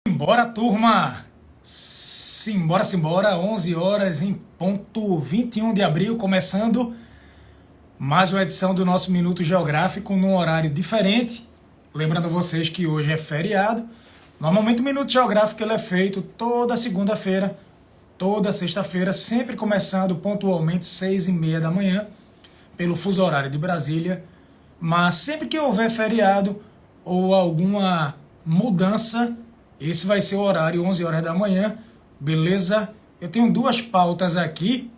Bora, turma! Simbora, simbora, 11 horas em ponto, 21 de abril, começando mais uma edição do nosso Minuto Geográfico num horário diferente. Lembrando a vocês que hoje é feriado. Normalmente o Minuto Geográfico ele é feito toda segunda-feira, toda sexta-feira, sempre começando pontualmente 6h30 da manhã, pelo fuso horário de Brasília. Mas sempre que houver feriado ou alguma mudança, esse vai ser o horário, 11 horas da manhã, beleza? Eu tenho duas pautas aqui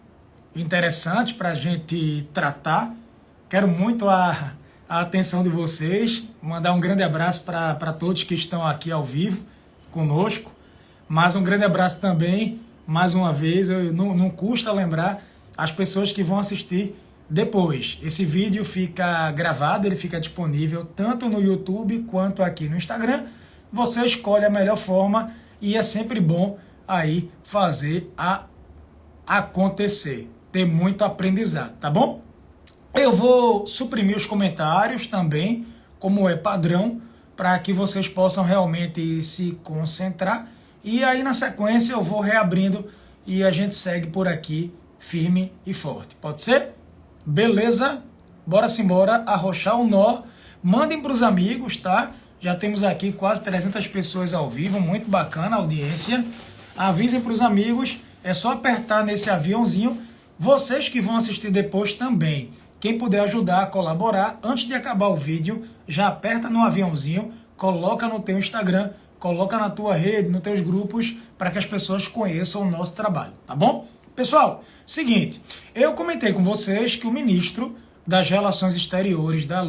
interessantes para a gente tratar. Quero muito a atenção de vocês. Mandar um grande abraço para todos que estão aqui ao vivo conosco. Mas um grande abraço também, mais uma vez, não custa lembrar as pessoas que vão assistir depois. Esse vídeo fica gravado, ele fica disponível tanto no YouTube quanto aqui no Instagram. Você escolhe a melhor forma e é sempre bom aí fazer acontecer, ter muito aprendizado, tá bom? Eu vou suprimir os comentários também, como é padrão, para que vocês possam realmente se concentrar. E aí na sequência eu vou reabrindo e a gente segue por aqui firme e forte. Pode ser? Beleza? Bora simbora, arrochar o nó. Mandem para os amigos, tá? Já temos aqui quase 300 pessoas ao vivo, muito bacana a audiência. Avisem para os amigos, é só apertar nesse aviãozinho. Vocês que vão assistir depois também. Quem puder ajudar a colaborar, antes de acabar o vídeo, já aperta no aviãozinho, coloca no teu Instagram, coloca na tua rede, nos teus grupos, para que as pessoas conheçam o nosso trabalho, tá bom? Pessoal, seguinte, eu comentei com vocês que o ministro das Relações Exteriores da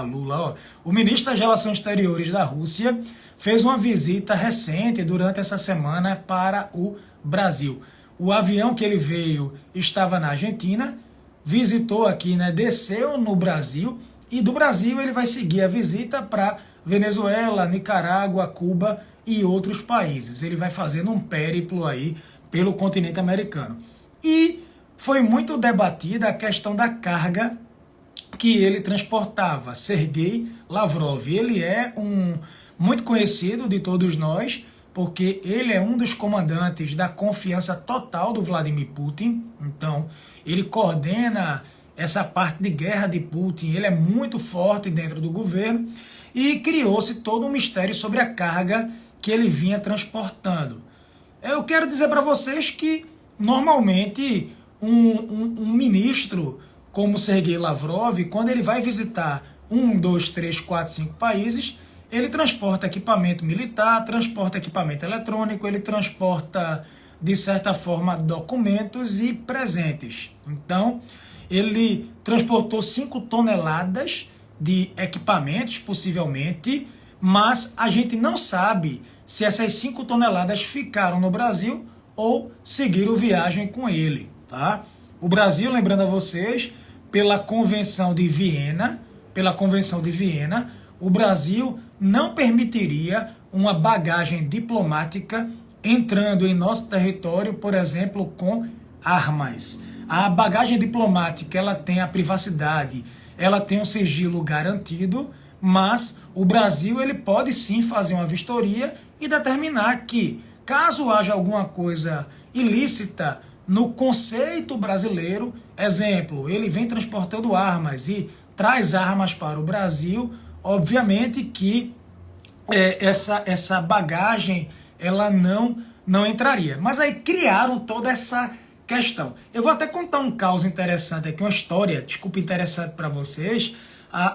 Lula, ó, o ministro das Relações Exteriores da Rússia fez uma visita recente durante essa semana para o Brasil. O avião que ele veio estava na Argentina, visitou aqui, né, desceu no Brasil e do Brasil ele vai seguir a visita para Venezuela, Nicarágua, Cuba e outros países. Ele vai fazendo um périplo aí pelo continente americano. E foi muito debatida a questão da carga que ele transportava. Sergei Lavrov, ele é muito conhecido de todos nós, porque ele é um dos comandantes da confiança total do Vladimir Putin. Então, ele coordena essa parte de guerra de Putin, ele é muito forte dentro do governo, e criou-se todo um mistério sobre a carga que ele vinha transportando. Eu quero dizer para vocês que, normalmente, um ministro como Sergei Lavrov, quando ele vai visitar 1, 2, 3, 4, 5 países, ele transporta equipamento militar, transporta equipamento eletrônico, ele transporta, de certa forma, documentos e presentes. Então, ele transportou 5 toneladas de equipamentos, possivelmente, mas a gente não sabe se essas 5 toneladas ficaram no Brasil ou seguiram viagem com ele. Tá? O Brasil, lembrando a vocês, pela Convenção de Viena, o Brasil não permitiria uma bagagem diplomática entrando em nosso território, por exemplo, com armas. A bagagem diplomática ela tem a privacidade, ela tem um sigilo garantido, mas o Brasil ele pode sim fazer uma vistoria e determinar que, caso haja alguma coisa ilícita no conceito brasileiro, exemplo, ele vem transportando armas e traz armas para o Brasil, obviamente que essa bagagem ela não entraria. Mas aí criaram toda essa questão. Eu vou até contar um caso interessante aqui, uma história, desculpa, interessante para vocês.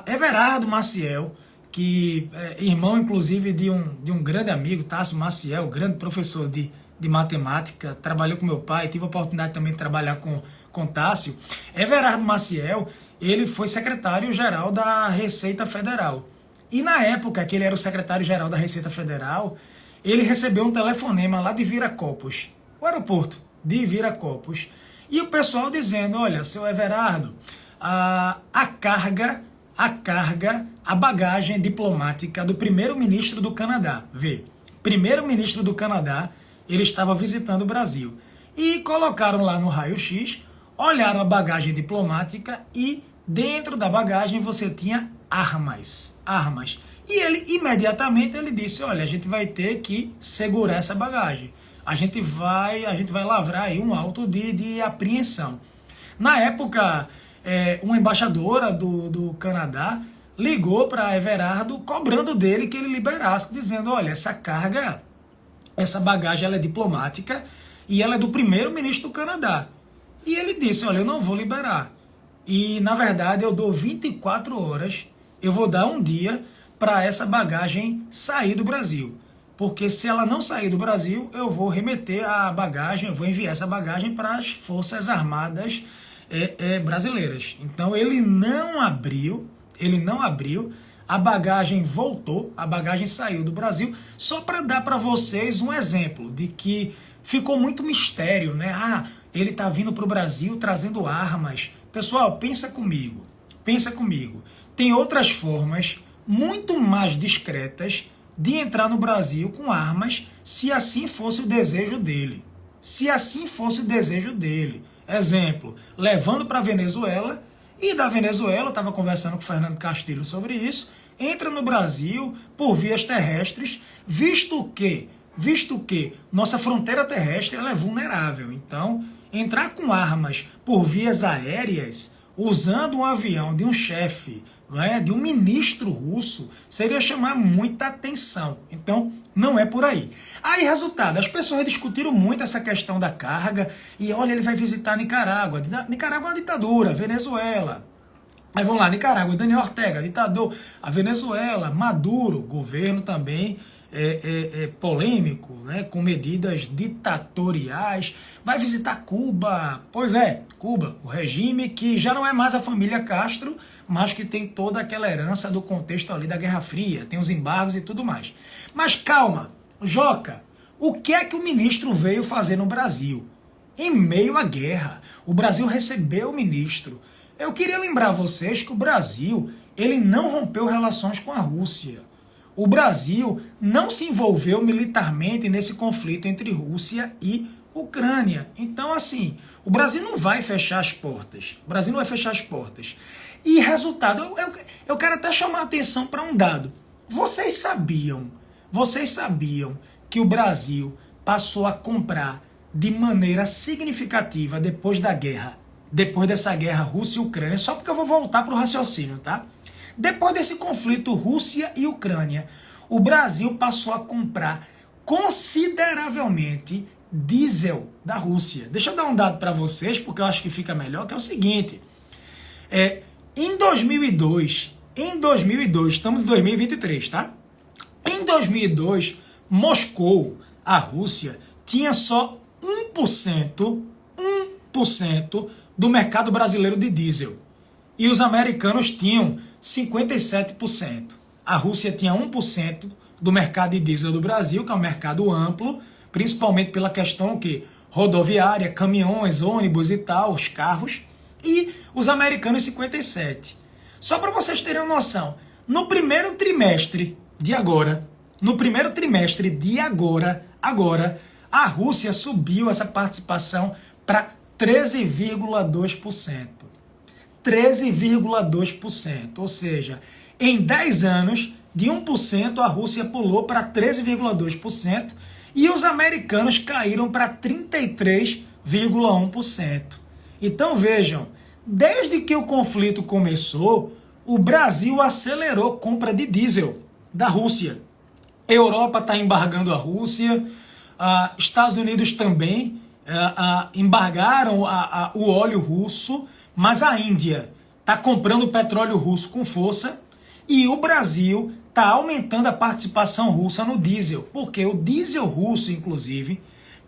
Everardo Maciel, que é irmão inclusive de um grande amigo, Tássio Maciel, grande professor de matemática, trabalhou com meu pai, tive a oportunidade também de trabalhar com Tássio. Everardo Maciel, ele foi secretário-geral da Receita Federal. E na época que ele era o secretário-geral da Receita Federal, ele recebeu um telefonema lá de Viracopos, o aeroporto de Viracopos, e o pessoal dizendo, olha, seu Everardo, a bagagem diplomática do primeiro-ministro do Canadá, primeiro-ministro do Canadá, ele estava visitando o Brasil. E colocaram lá no raio-x, olharam a bagagem diplomática e dentro da bagagem você tinha armas. E ele, imediatamente, ele disse, olha, a gente vai ter que segurar essa bagagem. A gente vai lavrar aí um auto de apreensão. Na época, uma embaixadora do Canadá ligou para Everardo cobrando dele que ele liberasse, dizendo, olha, essa carga, essa bagagem ela é diplomática e ela é do primeiro-ministro do Canadá. E ele disse, olha, eu não vou liberar. E, na verdade, eu dou 24 horas, eu vou dar um dia para essa bagagem sair do Brasil. Porque se ela não sair do Brasil, eu vou remeter a bagagem, eu vou enviar essa bagagem para as Forças Armadas brasileiras. Então ele não abriu, a bagagem voltou, a bagagem saiu do Brasil, só para dar para vocês um exemplo de que ficou muito mistério, né? Ah, ele está vindo para o Brasil trazendo armas. Pessoal, pensa comigo. Tem outras formas muito mais discretas de entrar no Brasil com armas, se assim fosse o desejo dele. Exemplo, levando para a Venezuela, e da Venezuela, eu estava conversando com o Fernando Castilho sobre isso, entra no Brasil por vias terrestres, visto que nossa fronteira terrestre ela é vulnerável. Então, entrar com armas por vias aéreas, usando um avião de um chefe, não é, de um ministro russo, seria chamar muita atenção. Então, não é por aí. Aí, resultado, as pessoas discutiram muito essa questão da carga, e olha, ele vai visitar Nicarágua. Nicarágua é uma ditadura, Venezuela. Aí vamos lá, Nicarágua, Daniel Ortega, ditador, a Venezuela, Maduro, governo também polêmico, né, com medidas ditatoriais, vai visitar Cuba, pois é, Cuba, o regime que já não é mais a família Castro, mas que tem toda aquela herança do contexto ali da Guerra Fria, tem os embargos e tudo mais. Mas calma, Joca, o que é que o ministro veio fazer no Brasil? Em meio à guerra, o Brasil recebeu o ministro. Eu queria lembrar vocês que o Brasil, ele não rompeu relações com a Rússia. O Brasil não se envolveu militarmente nesse conflito entre Rússia e Ucrânia. Então, assim, o Brasil não vai fechar as portas. E resultado, eu quero até chamar a atenção para um dado. Vocês sabiam que o Brasil passou a comprar de maneira significativa depois dessa guerra Rússia e Ucrânia, só porque eu vou voltar para o raciocínio, tá? Depois desse conflito Rússia e Ucrânia, o Brasil passou a comprar consideravelmente diesel da Rússia. Deixa eu dar um dado para vocês, porque eu acho que fica melhor, que é o seguinte. Em 2002, estamos em 2023, tá? Em 2002, Moscou, a Rússia, tinha só 1% do mercado brasileiro de diesel. E os americanos tinham 57%. A Rússia tinha 1% do mercado de diesel do Brasil, que é um mercado amplo, principalmente pela questão rodoviária, caminhões, ônibus e tal, os carros, e os americanos 57%. Só para vocês terem uma noção, no primeiro trimestre de agora, a Rússia subiu essa participação para 13,2%. 13,2%, ou seja, em 10 anos, de 1% a Rússia pulou para 13,2% e os americanos caíram para 33,1%. Então vejam, desde que o conflito começou, o Brasil acelerou a compra de diesel da Rússia. A Europa está embargando a Rússia, Estados Unidos também embargaram o óleo russo, mas a Índia está comprando o petróleo russo com força e o Brasil está aumentando a participação russa no diesel, porque o diesel russo, inclusive,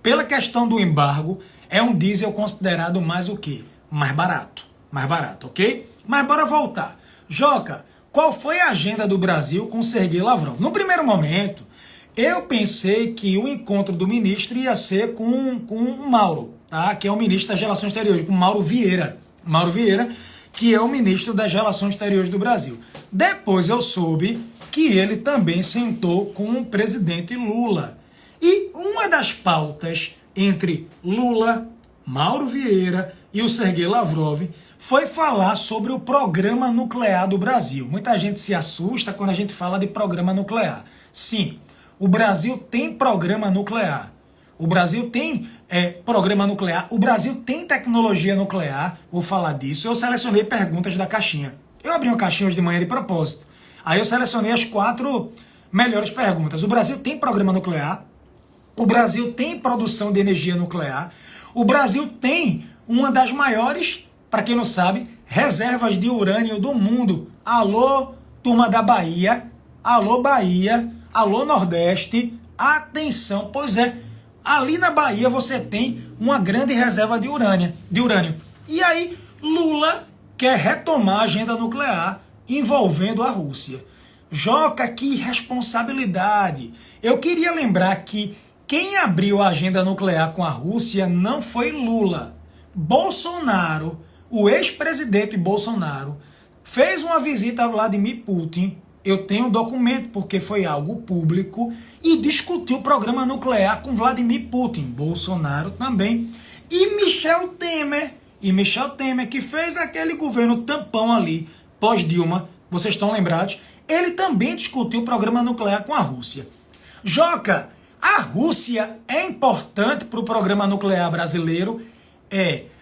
pela questão do embargo, é um diesel considerado mais o quê? Mais barato, ok? Mas bora voltar. Joca, qual foi a agenda do Brasil com Sergei Lavrov? No primeiro momento, eu pensei que o encontro do ministro ia ser com o Mauro, tá? Que é o ministro das Relações Exteriores, com Mauro Vieira, que é o ministro das Relações Exteriores do Brasil. Depois eu soube que ele também sentou com o presidente Lula. E uma das pautas entre Lula, Mauro Vieira e o Sergei Lavrov foi falar sobre o programa nuclear do Brasil. Muita gente se assusta quando a gente fala de programa nuclear. Sim, o Brasil tem programa nuclear. O Brasil tem programa nuclear. O Brasil tem tecnologia nuclear. Vou falar disso. Eu selecionei perguntas da caixinha. Eu abri uma caixinha hoje de manhã de propósito. Aí eu selecionei as 4 melhores perguntas. O Brasil tem programa nuclear. O Brasil tem produção de energia nuclear. O Brasil tem uma das maiores, para quem não sabe, reservas de urânio do mundo. Alô, turma da Bahia. Alô, Bahia. Alô, Nordeste. Atenção, pois é. Ali na Bahia você tem uma grande reserva de urânio. E aí, Lula quer retomar a agenda nuclear envolvendo a Rússia. Joca, que responsabilidade. Eu queria lembrar que quem abriu a agenda nuclear com a Rússia não foi Lula. Bolsonaro, o ex-presidente Bolsonaro, fez uma visita a Vladimir Putin. Eu tenho um documento porque foi algo público e discutiu o programa nuclear com Vladimir Putin, Bolsonaro também, e Michel Temer, que fez aquele governo tampão ali, pós-Dilma, vocês estão lembrados, ele também discutiu o programa nuclear com a Rússia. Joca, a Rússia é importante para o programa nuclear brasileiro?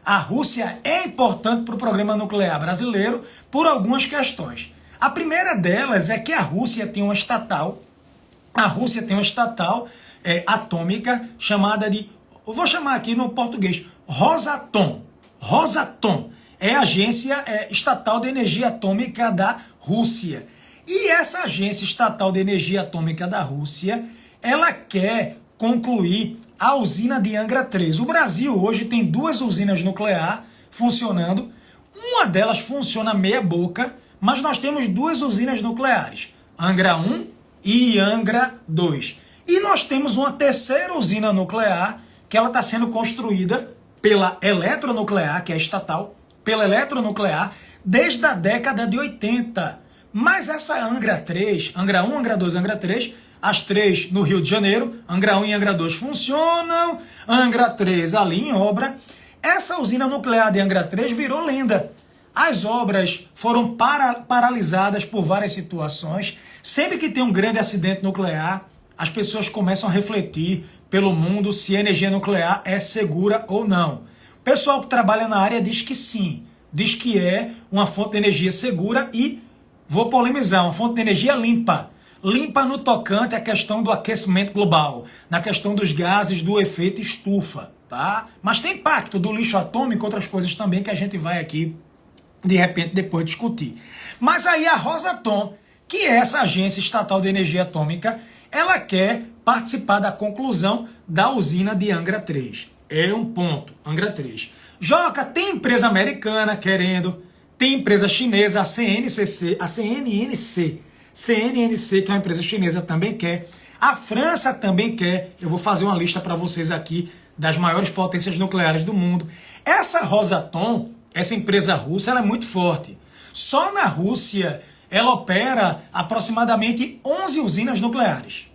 A Rússia é importante para o programa nuclear brasileiro por algumas questões. A primeira delas é que a Rússia tem uma estatal, atômica chamada de, eu vou chamar aqui no português, Rosatom. Rosatom é a agência estatal de energia atômica da Rússia. E essa agência estatal de energia atômica da Rússia, ela quer concluir a usina de Angra 3. O Brasil hoje tem 2 usinas nucleares funcionando. Uma delas funciona meia boca, mas nós temos 2 usinas nucleares, Angra 1 e Angra 2. E nós temos uma terceira usina nuclear, que ela está sendo construída pela Eletronuclear, que é estatal, pela Eletronuclear, desde a década de 80. Mas essa Angra 3, Angra 1, Angra 2, Angra 3, as 3 no Rio de Janeiro, Angra 1 e Angra 2 funcionam, Angra 3 ali em obra. Essa usina nuclear de Angra 3 virou lenda. As obras foram paralisadas por várias situações. Sempre que tem um grande acidente nuclear, as pessoas começam a refletir pelo mundo se a energia nuclear é segura ou não. O pessoal que trabalha na área diz que sim, diz que é uma fonte de energia segura e, vou polemizar, uma fonte de energia limpa. Limpa no tocante à questão do aquecimento global, na questão dos gases do efeito estufa, tá? Mas tem impacto do lixo atômico, outras coisas também que a gente vai aqui de repente depois discutir. Mas aí a Rosatom, que é essa agência estatal de energia atômica, ela quer participar da conclusão da usina de Angra 3. É um ponto, Angra 3. Joca, tem empresa americana querendo, tem empresa chinesa, a CNNC, que é uma empresa chinesa, também quer. A França também quer. Eu vou fazer uma lista para vocês aqui das maiores potências nucleares do mundo. Essa Rosatom, essa empresa russa, ela é muito forte. Só na Rússia, ela opera aproximadamente 11 usinas nucleares.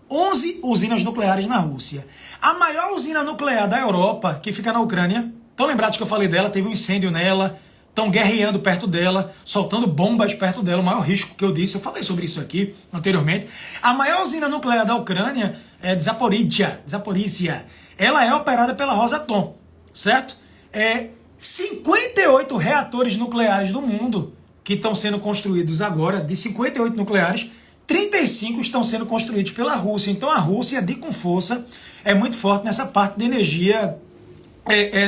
11 usinas nucleares na Rússia. A maior usina nuclear da Europa, que fica na Ucrânia, estão lembrados que eu falei dela, teve um incêndio nela, estão guerreando perto dela, soltando bombas perto dela, o maior risco que eu disse, eu falei sobre isso aqui anteriormente. A maior usina nuclear da Ucrânia é de Zaporizhia. Ela é operada pela Rosatom, certo? 58 reatores nucleares do mundo que estão sendo construídos agora, de 58 nucleares, 35 estão sendo construídos pela Rússia. Então a Rússia, com força, é muito forte nessa parte de energia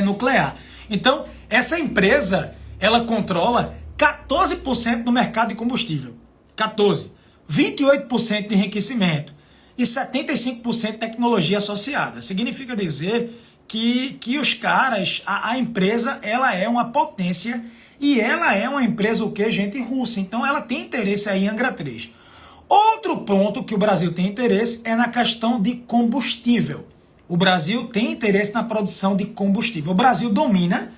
nuclear. Então, essa empresa, ela controla 14% do mercado de combustível. 14%. 28% de enriquecimento. E 75% de tecnologia associada. Significa dizer que os caras, a empresa, ela é uma potência e ela é uma empresa, gente, russa. Então ela tem interesse aí em Angra 3. Outro ponto que o Brasil tem interesse é na questão de combustível. O Brasil tem interesse na produção de combustível. O Brasil domina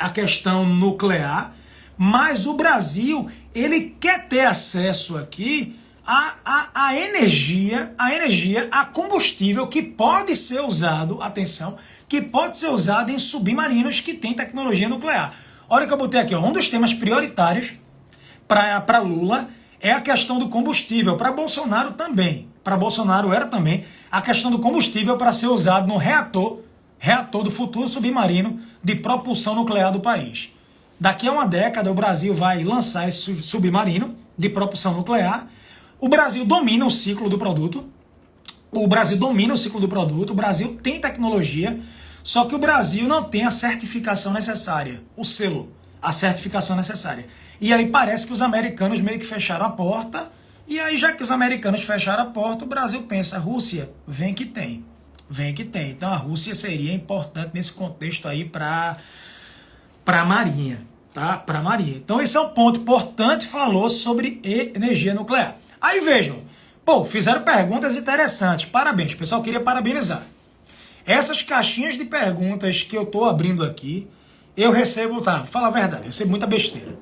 a questão nuclear, mas o Brasil, ele quer ter acesso aqui a energia, a combustível que pode ser usado, atenção, que pode ser usado em submarinos que têm tecnologia nuclear. Olha o que eu botei aqui, ó. Um dos temas prioritários para Lula é a questão do combustível. Para Bolsonaro também. Para Bolsonaro era também a questão do combustível para ser usado no reator do futuro submarino de propulsão nuclear do país. Daqui a uma década o Brasil vai lançar esse submarino de propulsão nuclear. O Brasil domina o ciclo do produto. O Brasil domina o ciclo do produto. O Brasil tem tecnologia. Só que o Brasil não tem a certificação necessária, o selo, a certificação necessária. E aí parece que os americanos meio que fecharam a porta, e aí já que os americanos fecharam a porta, o Brasil pensa, Rússia, vem que tem. Então a Rússia seria importante nesse contexto aí para a Marinha, tá? Para a Marinha. Então esse é um ponto importante, falou sobre energia nuclear. Aí vejam, pô, fizeram perguntas interessantes, parabéns, pessoal, queria parabenizar. Essas caixinhas de perguntas que eu tô abrindo aqui, eu recebo, tá, vou falar a verdade, eu recebo muita besteira.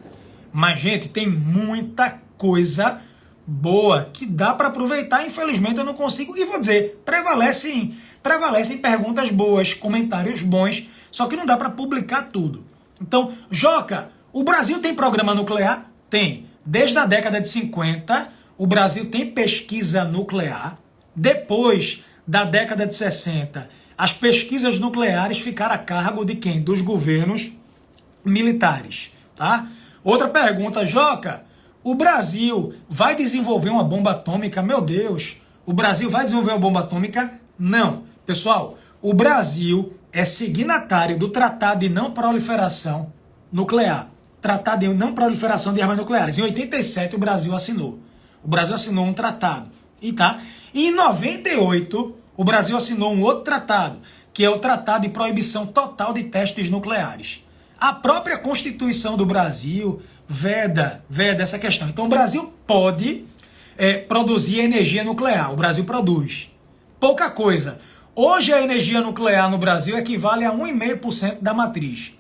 Mas, gente, tem muita coisa boa que dá para aproveitar, infelizmente eu não consigo, e vou dizer, prevalecem perguntas boas, comentários bons, só que não dá para publicar tudo. Então, Joca, o Brasil tem programa nuclear? Tem. Desde a década de 50, o Brasil tem pesquisa nuclear. Depois da década de 60, as pesquisas nucleares ficaram a cargo de quem? Dos governos militares, tá? Outra pergunta, Joca, o Brasil vai desenvolver uma bomba atômica? Meu Deus, o Brasil vai desenvolver uma bomba atômica? Não. Pessoal, o Brasil é signatário do Tratado de Não Proliferação Nuclear. Tratado de Não Proliferação de Armas Nucleares. Em 87 o Brasil assinou. O Brasil assinou um tratado. E em 98 o Brasil assinou um outro tratado, que é o Tratado de Proibição Total de Testes Nucleares. A própria Constituição do Brasil veda essa questão. Então o Brasil pode produzir energia nuclear. O Brasil produz. Pouca coisa. Hoje a energia nuclear no Brasil equivale a 1,5% da matriz.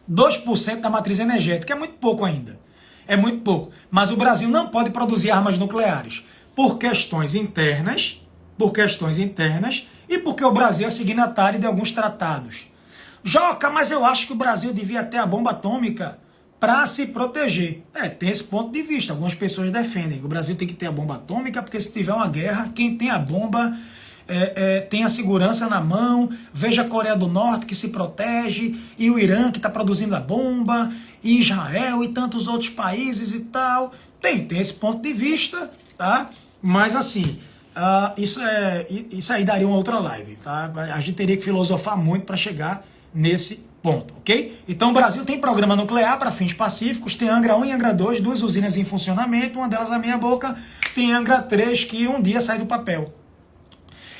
2% da matriz energética. É muito pouco ainda. É muito pouco. Mas o Brasil não pode produzir armas nucleares por questões internas e porque o Brasil é signatário de alguns tratados. Joca, mas eu acho que o Brasil devia ter a bomba atômica para se proteger. Tem esse ponto de vista. Algumas pessoas defendem que o Brasil tem que ter a bomba atômica, porque se tiver uma guerra, quem tem a bomba tem a segurança na mão. Veja a Coreia do Norte que se protege, e o Irã que está produzindo a bomba, e Israel e tantos outros países e tal. Tem esse ponto de vista, tá? Mas assim, isso aí daria uma outra live, tá? A gente teria que filosofar muito para chegar nesse ponto, ok? Então o Brasil tem programa nuclear para fins pacíficos, tem Angra 1 e Angra 2, duas usinas em funcionamento, uma delas na minha boca, tem Angra 3 que um dia sai do papel.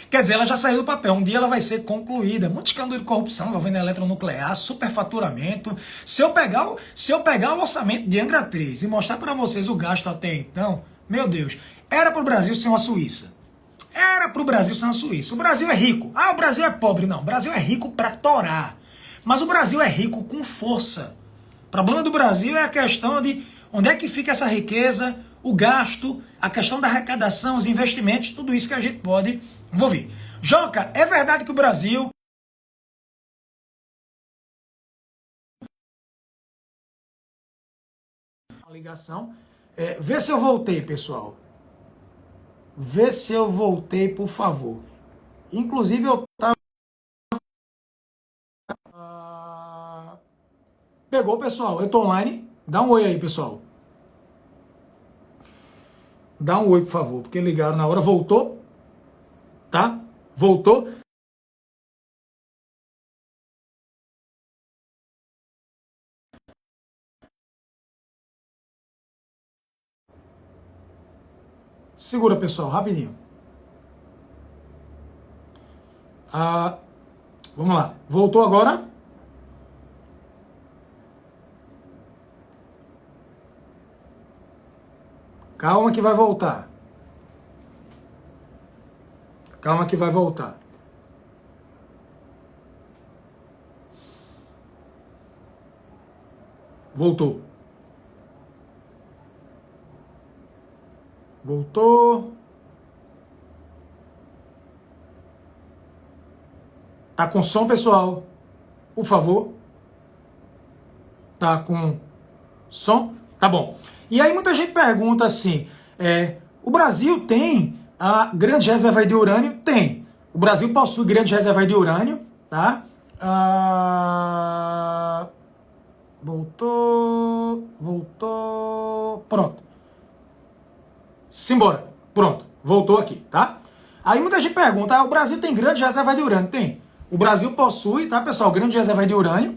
Quer dizer, ela já saiu do papel, um dia ela vai ser concluída. Muito escândalo de corrupção envolvendo eletronuclear, superfaturamento. Se eu pegar o orçamento de Angra 3 e mostrar para vocês o gasto até então, meu Deus, era para o Brasil ser uma Suíça. O Brasil é rico. O Brasil é pobre. Não, o Brasil é rico para torar. Mas o Brasil é rico com força. O problema do Brasil é a questão de onde é que fica essa riqueza, o gasto, a questão da arrecadação, os investimentos, tudo isso que a gente pode envolver. Joca, é verdade que o Brasil... A ligação. Vê se eu voltei, pessoal. Vê se eu voltei, por favor. Inclusive, eu tava... Pegou, pessoal? Eu tô online. Dá um oi aí, pessoal. Dá um oi, por favor, porque ligaram na hora. Voltou? Tá? Voltou? Segura, pessoal, rapidinho. Vamos lá. Voltou agora? Calma que vai voltar. Calma que vai voltar. Voltou. Voltou. Tá com som, pessoal? Por favor. Tá com som? Tá bom. E aí muita gente pergunta assim, o Brasil tem grandes reservas de urânio? Tem. O Brasil possui grandes reservas de urânio, tá? Voltou. Pronto. Simbora. Pronto. Voltou aqui, tá? Aí muita gente pergunta, o Brasil tem grandes reservas de urânio? Tem. O Brasil possui, tá, pessoal, grandes reservas de urânio.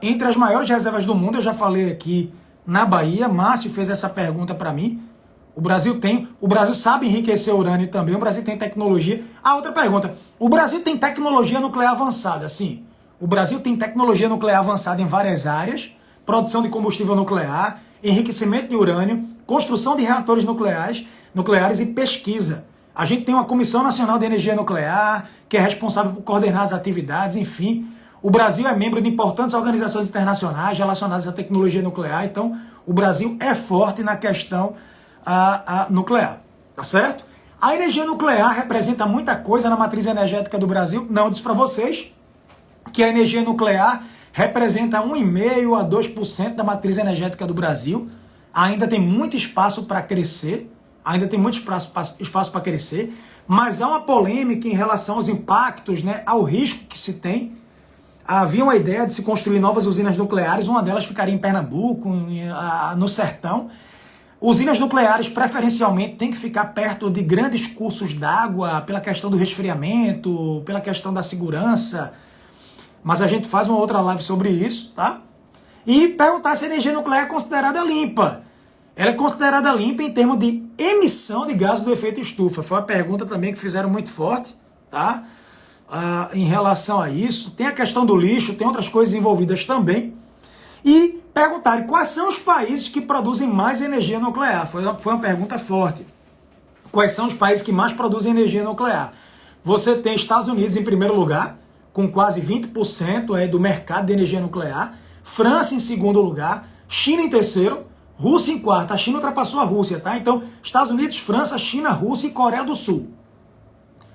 Entre as maiores reservas do mundo, eu já falei aqui na Bahia, Márcio fez essa pergunta para mim. O Brasil sabe enriquecer urânio também, o Brasil tem tecnologia. Outra pergunta, o Brasil tem tecnologia nuclear avançada? Sim, o Brasil tem tecnologia nuclear avançada em várias áreas, produção de combustível nuclear, enriquecimento de urânio, construção de reatores nucleares e pesquisa. A gente tem uma Comissão Nacional de Energia Nuclear, que é responsável por coordenar as atividades, enfim. O Brasil é membro de importantes organizações internacionais relacionadas à tecnologia nuclear, então o Brasil é forte na questão nuclear, tá certo? A energia nuclear representa muita coisa na matriz energética do Brasil. Não, eu disse para vocês que a energia nuclear representa 1,5% a 2% da matriz energética do Brasil. Ainda tem muito espaço para crescer, para crescer, mas há uma polêmica em relação aos impactos, né, ao risco que se tem. Havia uma ideia de se construir novas usinas nucleares, uma delas ficaria em Pernambuco, no sertão. Usinas nucleares, preferencialmente, têm que ficar perto de grandes cursos d'água, pela questão do resfriamento, pela questão da segurança. Mas a gente faz uma outra live sobre isso, tá? E perguntar se a energia nuclear é considerada limpa. Ela é considerada limpa em termos de emissão de gases do efeito estufa. Foi uma pergunta também que fizeram muito forte, tá? Em relação a isso. Tem a questão do lixo, tem outras coisas envolvidas também. E perguntaram quais são os países que produzem mais energia nuclear. Foi uma pergunta forte. Quais são os países que mais produzem energia nuclear? Você tem Estados Unidos em primeiro lugar, com quase 20% do mercado de energia nuclear. França em segundo lugar. China em terceiro. Rússia em quarto. A China ultrapassou a Rússia, tá? Então, Estados Unidos, França, China, Rússia e Coreia do Sul.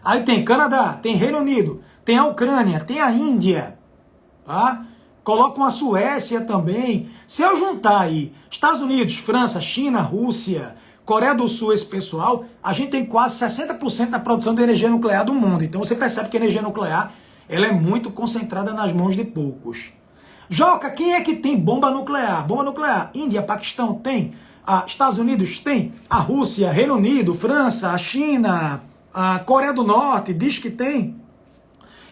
Aí tem Canadá, tem Reino Unido, tem a Ucrânia, tem a Índia, tá? Colocam a Suécia também. Se eu juntar aí Estados Unidos, França, China, Rússia, Coreia do Sul, esse pessoal, a gente tem quase 60% da produção de energia nuclear do mundo. Então você percebe que a energia nuclear ela é muito concentrada nas mãos de poucos. Joca, quem é que tem bomba nuclear? Bomba nuclear, Índia, Paquistão tem, Estados Unidos tem, a Rússia, Reino Unido, França, a China, a Coreia do Norte diz que tem.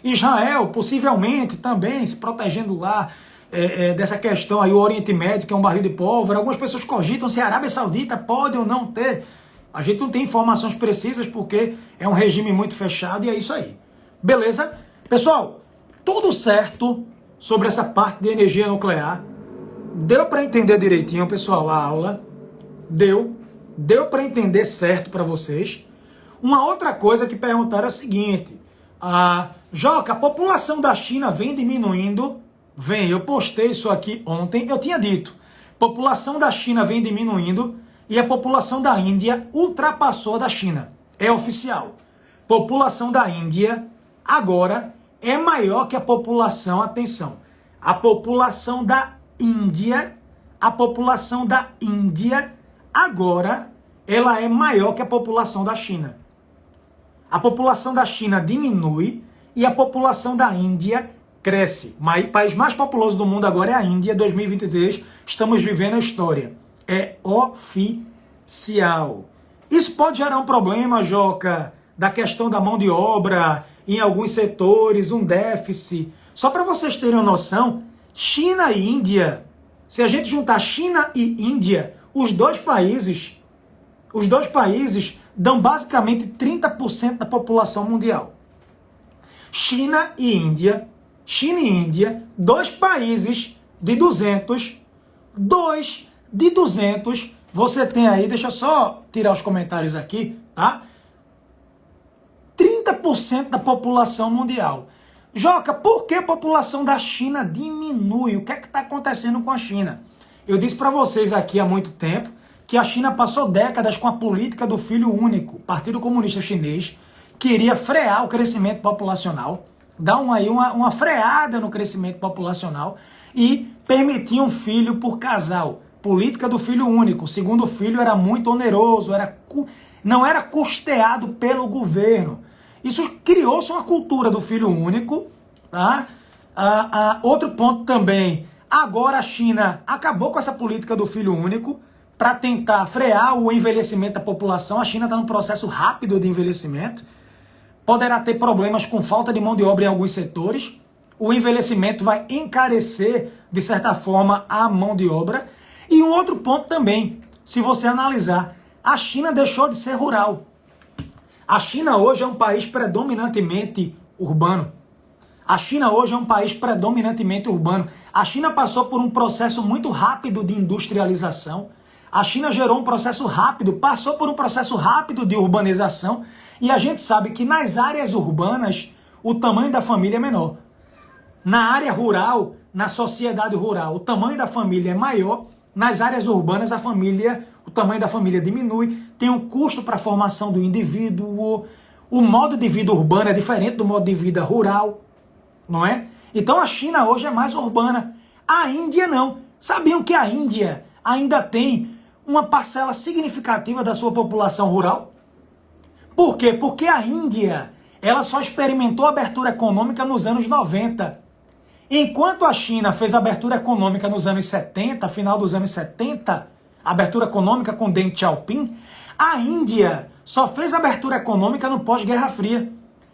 Israel, possivelmente, também se protegendo lá dessa questão aí, o Oriente Médio, que é um barril de pólvora. Algumas pessoas cogitam se a Arábia Saudita pode ou não ter. A gente não tem informações precisas porque é um regime muito fechado e é isso aí. Beleza? Pessoal, tudo certo sobre essa parte de energia nuclear. Deu para entender direitinho, pessoal, a aula? Deu para entender certo para vocês? Uma outra coisa que perguntaram é o seguinte: Joca, a população da China vem diminuindo? Vem, eu postei isso aqui ontem, eu tinha dito. População da China vem diminuindo e a população da Índia ultrapassou a da China. É oficial. População da Índia agora é maior que a população, atenção, a população da Índia agora ela é maior que a população da China. A população da China diminui e a população da Índia cresce. O país mais populoso do mundo agora é a Índia, 2023, estamos vivendo a história. É oficial. Isso pode gerar um problema, Joca, da questão da mão de obra, em alguns setores, um déficit. Só para vocês terem uma noção, China e Índia, se a gente juntar China e Índia, os dois países dão basicamente 30% da população mundial. China e Índia, dois países de 200, você tem aí, deixa eu só tirar os comentários aqui, tá? 30% da população mundial. Joca, por que a população da China diminui? O que é que está acontecendo com a China? Eu disse para vocês aqui há muito tempo que a China passou décadas com a política do filho único. O Partido Comunista Chinês queria frear o crescimento populacional, dar uma freada no crescimento populacional e permitir um filho por casal. Política do filho único. O segundo filho era muito oneroso, não era custeado pelo governo. Isso criou-se uma cultura do filho único. Tá? Outro ponto também, agora a China acabou com essa política do filho único para tentar frear o envelhecimento da população. A China está num processo rápido de envelhecimento. Poderá ter problemas com falta de mão de obra em alguns setores. O envelhecimento vai encarecer, de certa forma, a mão de obra. E um outro ponto também, se você analisar, a China deixou de ser rural. A China hoje é um país predominantemente urbano. A China hoje é um país predominantemente urbano. A China passou por um processo muito rápido de industrialização. A China gerou um processo rápido, passou por um processo rápido de urbanização. E a gente sabe que nas áreas urbanas, o tamanho da família é menor. Na área rural, na sociedade rural, o tamanho da família é maior. Nas áreas urbanas, o tamanho da família diminui. Tem um custo para a formação do indivíduo. O modo de vida urbano é diferente do modo de vida rural. Não é? Então a China hoje é mais urbana. A Índia não. Sabiam que a Índia ainda tem uma parcela significativa da sua população rural? Por quê? Porque a Índia, ela só experimentou abertura econômica nos anos 90. Enquanto a China fez abertura econômica nos anos 70, final dos anos 70, abertura econômica com Deng Xiaoping, a Índia só fez abertura econômica no pós-Guerra Fria.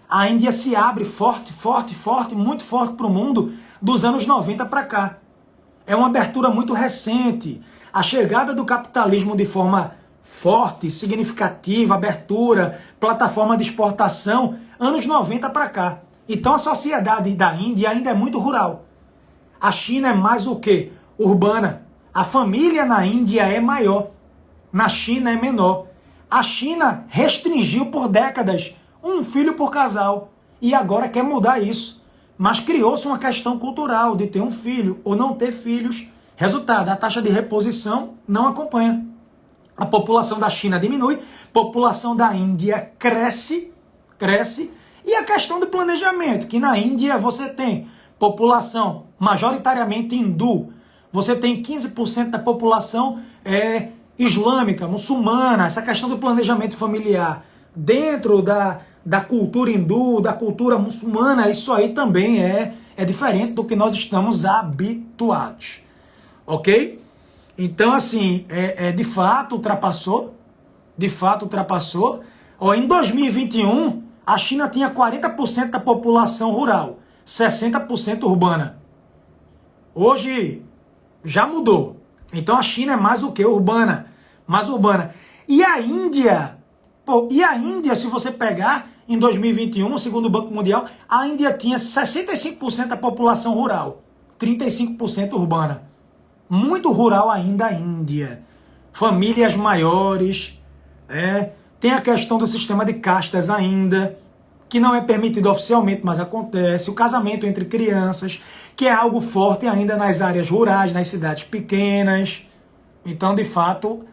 A Índia se abre forte, muito forte para o mundo dos anos 90 para cá. É uma abertura muito recente. A chegada do capitalismo de forma forte, significativa, abertura, plataforma de exportação, anos 90 para cá. Então a sociedade da Índia ainda é muito rural. A China é mais o quê? Urbana. A família na Índia é maior. Na China é menor. A China restringiu por décadas um filho por casal. E agora quer mudar isso. Mas criou-se uma questão cultural de ter um filho ou não ter filhos. Resultado, a taxa de reposição não acompanha. A população da China diminui, a população da Índia cresce. E a questão do planejamento, que na Índia você tem população majoritariamente hindu, você tem 15% da população islâmica, muçulmana, essa questão do planejamento familiar dentro da cultura hindu, da cultura muçulmana, isso aí também é diferente do que nós estamos habituados. Ok? Então, assim, de fato ultrapassou. Em 2021, a China tinha 40% da população rural, 60% urbana. Hoje, já mudou. Então, a China é mais o que? Urbana. Mais urbana. E a Índia, se você pegar, em 2021, segundo o Banco Mundial, a Índia tinha 65% da população rural, 35% urbana. Muito rural ainda a Índia. Famílias maiores. Tem a questão do sistema de castas ainda, que não é permitido oficialmente, mas acontece. O casamento entre crianças, que é algo forte ainda nas áreas rurais, nas cidades pequenas. Então, de fato,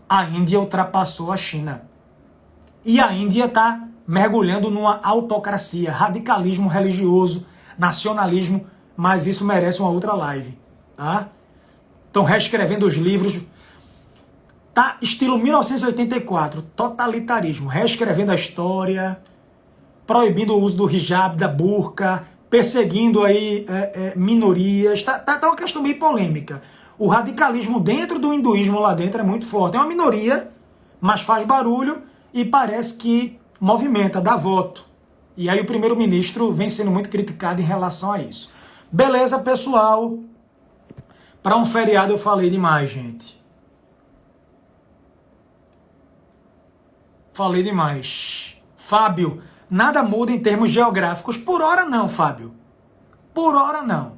a Índia ultrapassou a China. E a Índia está mergulhando numa autocracia, radicalismo religioso, nacionalismo, mas isso merece uma outra live, tá? Estão reescrevendo os livros, tá? Estilo 1984, totalitarismo, reescrevendo a história, proibindo o uso do hijab, da burca, perseguindo aí minorias, tá uma questão meio polêmica. O radicalismo dentro do hinduísmo lá dentro é muito forte, é uma minoria, mas faz barulho e parece que movimenta, dá voto. E aí o primeiro-ministro vem sendo muito criticado em relação a isso. Beleza, pessoal? Para um feriado eu falei demais, gente. Falei demais. Fábio, nada muda em termos geográficos. Por hora não, Fábio. Por hora não.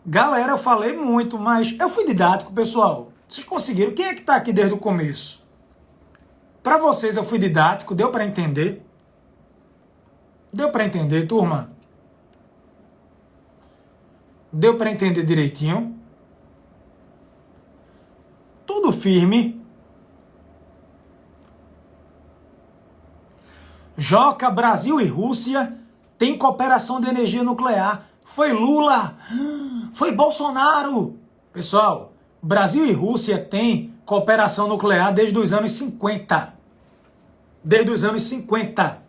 Galera, eu falei muito, mas eu fui didático, pessoal. Vocês conseguiram? Quem é que está aqui desde o começo? Para vocês eu fui didático, deu para entender? Deu para entender, turma? Deu para entender direitinho? Tudo firme. Joca, Brasil e Rússia tem cooperação de energia nuclear. Foi Lula, foi Bolsonaro. Pessoal, Brasil e Rússia têm cooperação nuclear desde os anos 50. Desde os anos 50.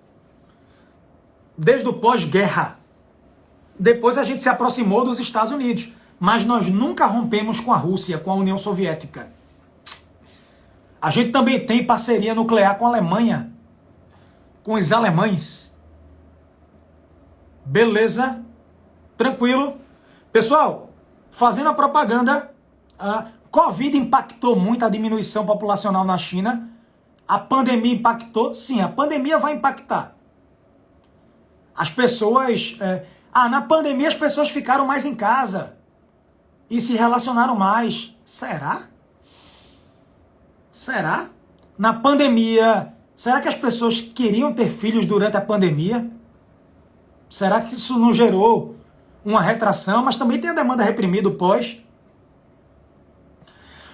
Desde o pós-guerra. Depois a gente se aproximou dos Estados Unidos. Mas nós nunca rompemos com a Rússia, com a União Soviética. A gente também tem parceria nuclear com a Alemanha. Com os alemães. Beleza? Tranquilo? Pessoal, fazendo a propaganda, a Covid impactou muito a diminuição populacional na China. A pandemia impactou? Sim, a pandemia vai impactar. As pessoas... na pandemia as pessoas ficaram mais em casa. E se relacionaram mais. Será? Será? Na pandemia, será que as pessoas queriam ter filhos durante a pandemia? Será que isso não gerou uma retração? Mas também tem a demanda reprimida pós.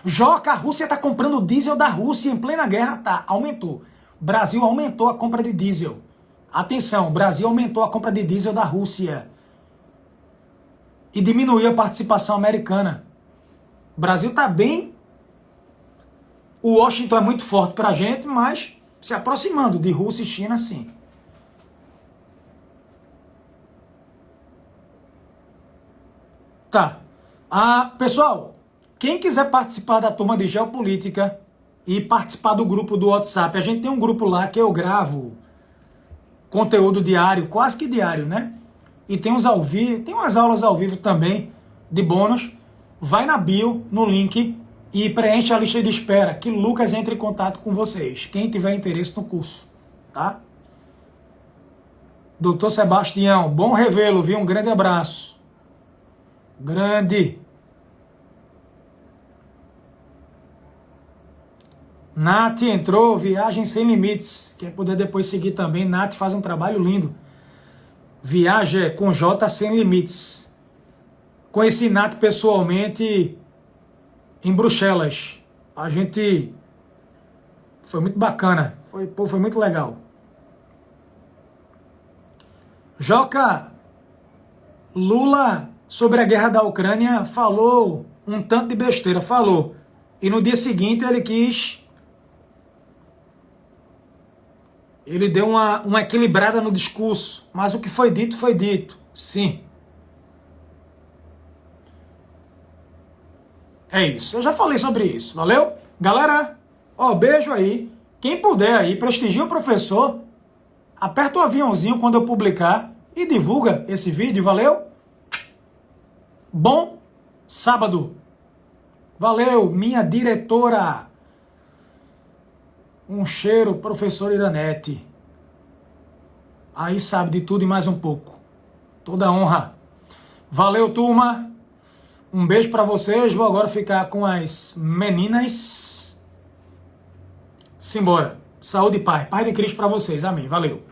Joca, a Rússia está comprando diesel da Rússia em plena guerra. Tá, aumentou. O Brasil aumentou a compra de diesel. Atenção, o Brasil aumentou a compra de diesel da Rússia. E diminuiu a participação americana. O Brasil está bem. O Washington é muito forte para a gente, mas se aproximando de Rússia e China, sim. Tá. Pessoal, quem quiser participar da turma de geopolítica e participar do grupo do WhatsApp, a gente tem um grupo lá que eu gravo conteúdo diário, quase que diário, né? E tem uns ao vivo, tem umas aulas ao vivo também, de bônus. Vai na bio, no link, e preenche a lista de espera, que Lucas entre em contato com vocês, quem tiver interesse no curso, tá? Doutor Sebastião, bom revê-lo, viu? Um grande abraço. Grande. Nath entrou, Viagem Sem Limites. Quem puder depois seguir também, Nath faz um trabalho lindo. Viagem com J Sem Limites. Conheci Nath pessoalmente em Bruxelas. A gente... Foi muito bacana. Foi muito legal. Joca, Lula, sobre a guerra da Ucrânia, falou um tanto de besteira. Falou. E no dia seguinte ele quis... Ele deu uma equilibrada no discurso, mas o que foi dito, sim. É isso, eu já falei sobre isso, valeu? Galera, beijo aí. Quem puder aí, prestigia o professor, aperta o aviãozinho quando eu publicar e divulga esse vídeo, valeu? Bom sábado. Valeu, minha diretora. Um cheiro, professor Iranete. Aí sabe de tudo e mais um pouco. Toda honra. Valeu, turma. Um beijo para vocês. Vou agora ficar com as meninas. Simbora. Saúde e paz. Paz de Cristo para vocês. Amém. Valeu.